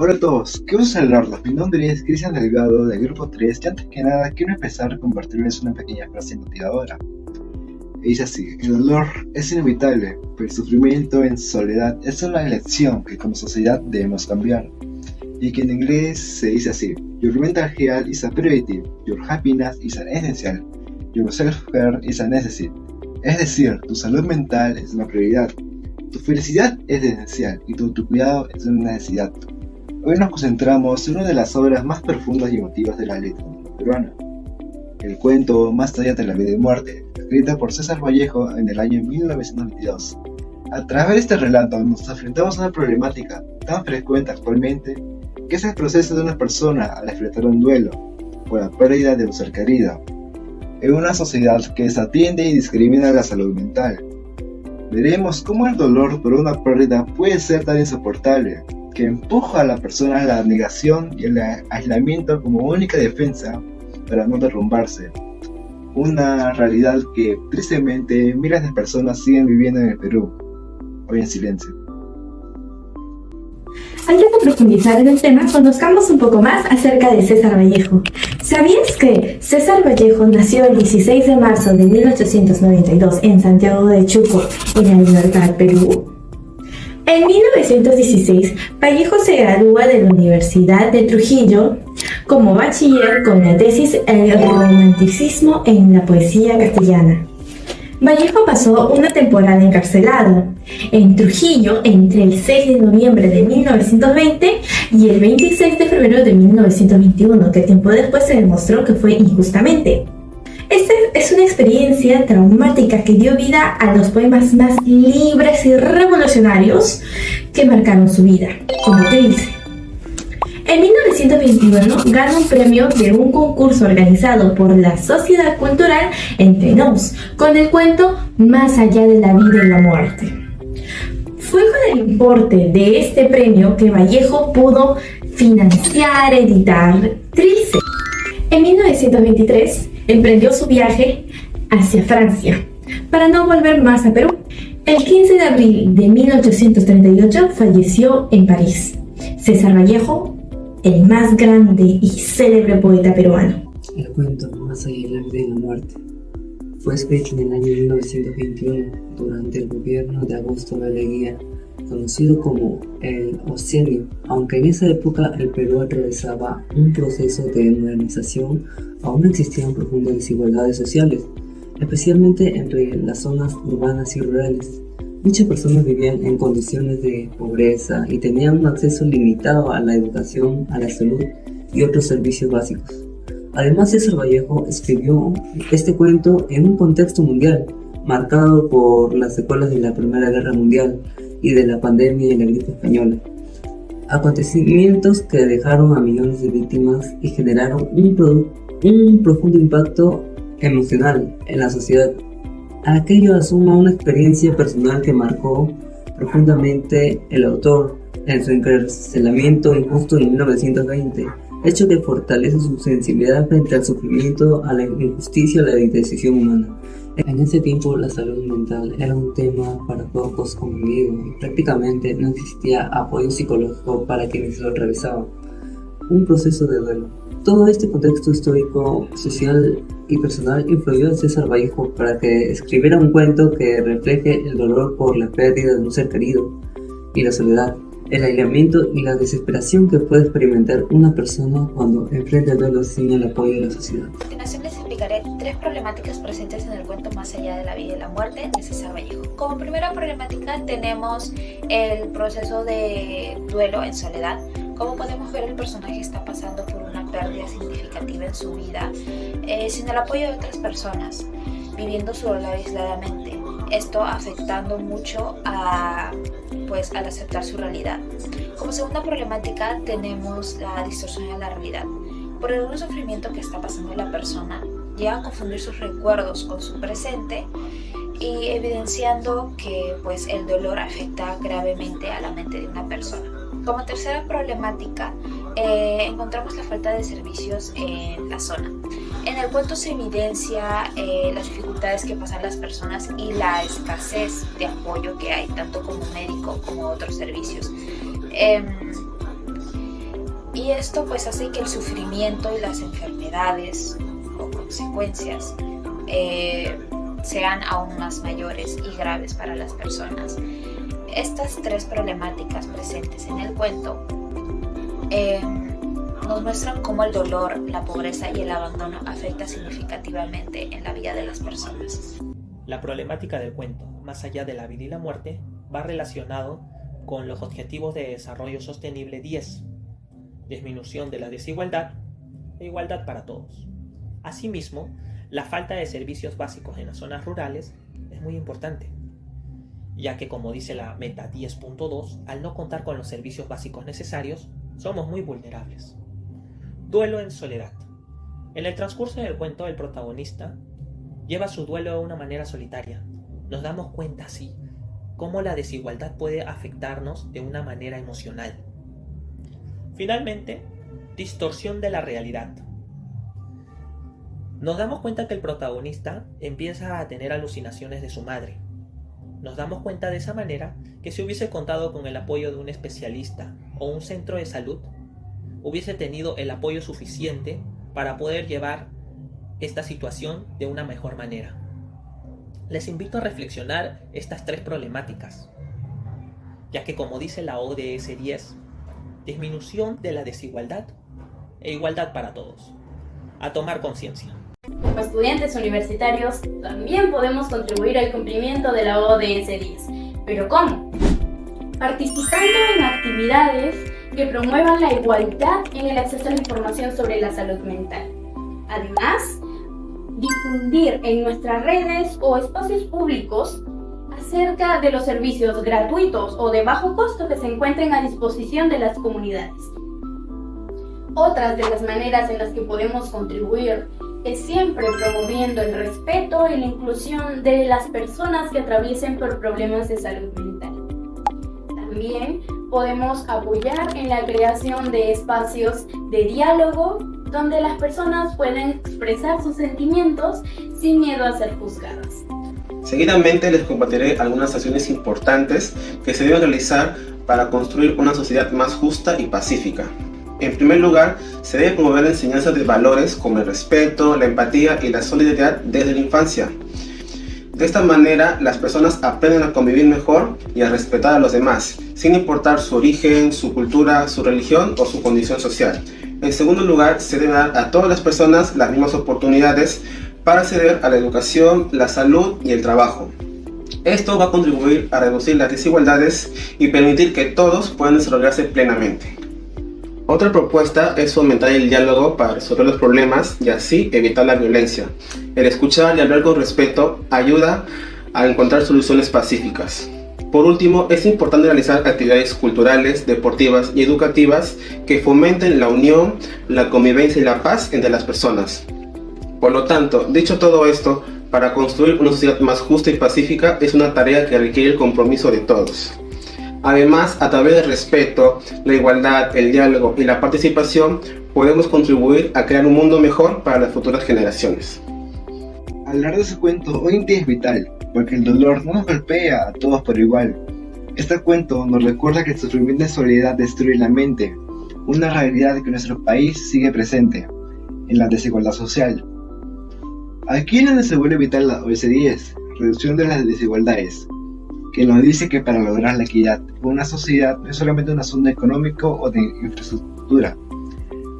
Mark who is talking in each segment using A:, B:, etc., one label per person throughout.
A: Hola a todos, qué gusto saludarlos. Mi nombre es Cristian Delgado del Grupo 3 y antes que nada quiero empezar a compartirles una pequeña frase motivadora. Dice así: el dolor es inevitable, pero el sufrimiento en soledad es una elección que como sociedad debemos cambiar. Y que en inglés se dice así: your mental health is a priority, your happiness is an essential, your self-care is a necessity. Es decir, tu salud mental es una prioridad, tu felicidad es esencial y tu autocuidado es una necesidad. Hoy nos concentramos en una de las obras más profundas y emotivas de la literatura peruana, el cuento Más allá de la vida y muerte, escrita por César Vallejo en el año 1922. A través de este relato nos enfrentamos a una problemática tan frecuente actualmente, que es el proceso de una persona al enfrentar un duelo por la pérdida de un ser querido, en una sociedad que desatiende y discrimina la salud mental. Veremos cómo el dolor por una pérdida puede ser tan insoportable, que empuja a la persona a la negación y el aislamiento como única defensa para no derrumbarse. Una realidad que tristemente miles de personas siguen viviendo en el Perú, hoy en silencio.
B: Antes de profundizar en el tema, conozcamos un poco más acerca de César Vallejo. ¿Sabías que César Vallejo nació el 16 de marzo de 1892 en Santiago de Chuco, en La Libertad, Perú? En 1916, Vallejo se gradúa de la Universidad de Trujillo como bachiller con la tesis El romanticismo en la poesía castellana. Vallejo pasó una temporada encarcelado en Trujillo entre el 6 de noviembre de 1920 y el 26 de febrero de 1921, que tiempo después se demostró que fue injustamente. Esta es una experiencia traumática que dio vida a los poemas más libres y revolucionarios que marcaron su vida, como te dice. En 1921 gana un premio de un concurso organizado por la Sociedad Cultural Entre Nos, con el cuento Más allá de la vida y la muerte. Fue con el importe de este premio que Vallejo pudo financiar, editar Trilce. En 1923 emprendió su viaje hacia Francia para no volver más a Perú. El 15 de abril de 1838 falleció en París. César Vallejo, el más grande y célebre poeta peruano.
C: El cuento Más allá de la vida y la muerte fue escrito en el año 1921 durante el gobierno de Augusto Leguía, conocido como el Ocenio. Aunque en esa época el Perú atravesaba un proceso de modernización, aún existían profundas desigualdades sociales, especialmente entre las zonas urbanas y rurales. Muchas personas vivían en condiciones de pobreza y tenían un acceso limitado a la educación, a la salud y otros servicios básicos. Además, César Vallejo escribió este cuento en un contexto mundial, marcado por las secuelas de la Primera Guerra Mundial y de la pandemia de la gripe española. Acontecimientos que dejaron a millones de víctimas y generaron un profundo impacto emocional en la sociedad. Aquello asuma una experiencia personal que marcó profundamente el autor en su encarcelamiento injusto en 1920, hecho que fortalece su sensibilidad frente al sufrimiento, a la injusticia y a la indecisión humana. En ese tiempo la salud mental era un tema para pocos como digo, y prácticamente no existía apoyo psicológico para quienes lo atravesaban. Un proceso de duelo. Todo este contexto histórico, social y personal influyó en César Vallejo para que escribiera un cuento que refleje el dolor por la pérdida de un ser querido y la soledad, el aislamiento y la desesperación que puede experimentar una persona cuando enfrenta el duelo sin el apoyo de la sociedad.
D: A continuación les explicaré tres problemáticas presentes en el cuento Más allá de la vida y la muerte de César Vallejo. Como primera problemática tenemos el proceso de duelo en soledad. Como podemos ver, el personaje está pasando por una pérdida significativa en su vida, sin el apoyo de otras personas, viviendo solo aisladamente. Esto afectando mucho al aceptar su realidad. Como segunda problemática tenemos la distorsión de la realidad. Por el gran sufrimiento que está pasando la persona, llega a confundir sus recuerdos con su presente y evidenciando que el dolor afecta gravemente a la mente de una persona. Como tercera problemática, encontramos la falta de servicios en la zona. En el cuento se evidencia las dificultades que pasan las personas y la escasez de apoyo que hay, tanto como médico como otros servicios. Y esto pues hace que el sufrimiento y las enfermedades o consecuencias sean aún más mayores y graves para las personas. Estas tres problemáticas presentes en el cuento nos muestran cómo el dolor, la pobreza y el abandono afecta significativamente en la vida de las personas.
E: La problemática del cuento, más allá de la vida y la muerte, va relacionado con los Objetivos de Desarrollo Sostenible 10, disminución de la desigualdad e igualdad para todos. Asimismo, la falta de servicios básicos en las zonas rurales es muy importante, ya que, como dice la meta 10.2, al no contar con los servicios básicos necesarios, somos muy vulnerables. Duelo en soledad. En el transcurso del cuento, el protagonista lleva su duelo de una manera solitaria. Nos damos cuenta así cómo la desigualdad puede afectarnos de una manera emocional. Finalmente, distorsión de la realidad. Nos damos cuenta que el protagonista empieza a tener alucinaciones de su madre. Nos damos cuenta de esa manera que si hubiese contado con el apoyo de un especialista o un centro de salud, hubiese tenido el apoyo suficiente para poder llevar esta situación de una mejor manera. Les invito a reflexionar estas tres problemáticas, ya que, como dice la ODS 10, disminución de la desigualdad e igualdad para todos. A tomar conciencia.
F: Como estudiantes universitarios, también podemos contribuir al cumplimiento de la ODS 10. ¿Pero cómo? Participando en actividades que promuevan la igualdad en el acceso a la información sobre la salud mental. Además, difundir en nuestras redes o espacios públicos acerca de los servicios gratuitos o de bajo costo que se encuentren a disposición de las comunidades. Otras de las maneras en las que podemos contribuir es siempre promoviendo el respeto y la inclusión de las personas que atraviesen por problemas de salud mental. También podemos apoyar en la creación de espacios de diálogo donde las personas pueden expresar sus sentimientos sin miedo a ser juzgadas.
G: Seguidamente les compartiré algunas acciones importantes que se deben realizar para construir una sociedad más justa y pacífica. En primer lugar, se debe promover la enseñanza de valores como el respeto, la empatía y la solidaridad desde la infancia. De esta manera, las personas aprenden a convivir mejor y a respetar a los demás, sin importar su origen, su cultura, su religión o su condición social. En segundo lugar, se debe dar a todas las personas las mismas oportunidades para acceder a la educación, la salud y el trabajo. Esto va a contribuir a reducir las desigualdades y permitir que todos puedan desarrollarse plenamente. Otra propuesta es fomentar el diálogo para resolver los problemas y así evitar la violencia. El escuchar y hablar con respeto ayuda a encontrar soluciones pacíficas. Por último, es importante realizar actividades culturales, deportivas y educativas que fomenten la unión, la convivencia y la paz entre las personas. Por lo tanto, dicho todo esto, para construir una sociedad más justa y pacífica es una tarea que requiere el compromiso de todos. Además, a través del respeto, la igualdad, el diálogo y la participación, podemos contribuir a crear un mundo mejor para las futuras generaciones.
A: Hablar de su cuento hoy en día es vital, porque el dolor no nos golpea a todos por igual. Este cuento nos recuerda que el sufrimiento de soledad destruye la mente, una realidad que en nuestro país sigue presente, en la desigualdad social. Aquí es donde se vuelve vital la ODS 10, reducción de las desigualdades, que nos dice que para lograr la equidad en una sociedad no es solamente un asunto económico o de infraestructura,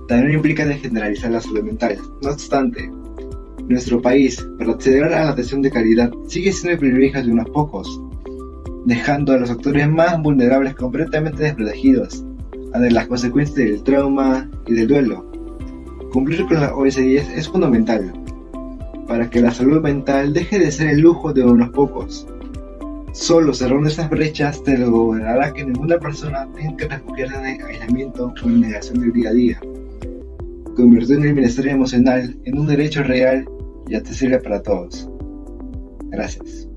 A: también implica de generalizar la salud mental. No obstante, nuestro país, para acceder a la atención de calidad, sigue siendo el privilegio de unos pocos, dejando a los actores más vulnerables completamente desprotegidos ante las consecuencias del trauma y del duelo. Cumplir con la ODS 10 es fundamental, para que la salud mental deje de ser el lujo de unos pocos. Solo cerrando estas brechas te logrará que ninguna persona tenga que refugiarse en aislamiento o en negación del día a día, convirtiendo el bienestar emocional en un derecho real y accesible para todos. Gracias.